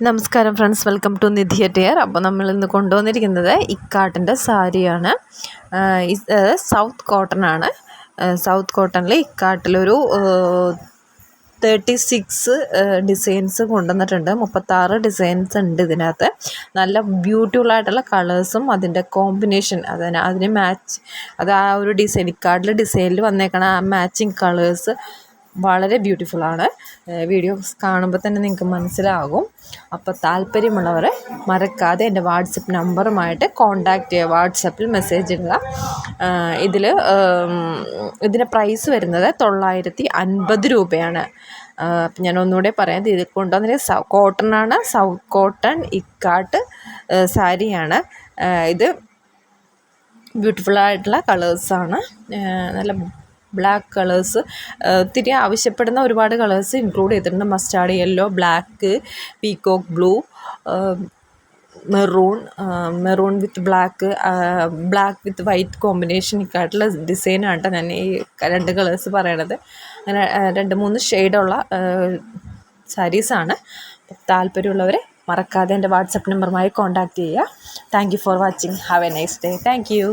നമസ്കാരം friends, welcome to Nidhi attire. അപ്പോൾ നമ്മൾ ഇന്ന് കൊണ്ടുവന്നിരിക്കുന്നത് ഇക്കാട്ടിൻ്റെ സാരിയാണ്. സൗത്ത് കോട്ടൺ ആണ്. സൗത്ത് കോട്ടണിൽ ഇക്കാട്ടിലൊരു 36 ഡിസൈൻസ് കൊണ്ടുവന്നിട്ടുണ്ട്. 36 ഡിസൈൻസ് ഉണ്ട് ഇതിനകത്ത്. നല്ല ബ്യൂട്ടിഫുൾ ആയിട്ടുള്ള കളേഴ്സും അതിൻ്റെ കോമ്പിനേഷൻ അതിന് മാച്ച് ആ ഒരു ഡിസൈനിൽ വന്നേക്കണ ആ മാച്ചിങ് കളേഴ്സ് വളരെ ബ്യൂട്ടിഫുള്ളാണ്. വീഡിയോസ് കാണുമ്പോൾ തന്നെ നിങ്ങൾക്ക് മനസ്സിലാകും. അപ്പോൾ താല്പര്യമുള്ളവർ മറക്കാതെ എൻ്റെ വാട്സപ്പ് നമ്പറുമായിട്ട് കോൺടാക്റ്റ് ചെയ്യുക. വാട്സപ്പിൽ മെസ്സേജ് ഇടുക. ഇതിൻ്റെ പ്രൈസ് വരുന്നത് 950 രൂപയാണ്. അപ്പം ഞാൻ ഒന്നുകൂടെ പറയാം, ഇത് കൊണ്ടുവന്നിട്ട് കോട്ടണാണ്. സൗത്ത് കോട്ടൺ ഇക്കാട്ട് സാരിയാണ്. ഇത് ബ്യൂട്ടിഫുള്ളായിട്ടുള്ള കളേഴ്സാണ്. നല്ല ബ്ലാക്ക് കളേഴ്സ് ഒത്തിരി ആവശ്യപ്പെടുന്ന ഒരുപാട് കളേഴ്സ് ഇൻക്ലൂഡ് ചെയ്തിട്ടുണ്ട്. Mustard yellow, black, peacock blue, maroon with black with white combination ഇക്കായിട്ടുള്ള ഡിസൈനാണ് കേട്ടോ ഞാൻ ഈ 2 കളേഴ്സ് പറയണത്. അങ്ങനെ 2-3 ഷെയ്ഡുള്ള സാരീസാണ്. താല്പര്യമുള്ളവർ മറക്കാതെ എൻ്റെ വാട്സപ്പ് നമ്പറുമായി കോൺടാക്റ്റ് ചെയ്യുക. Thank you for watching. Have A nice day. Thank you.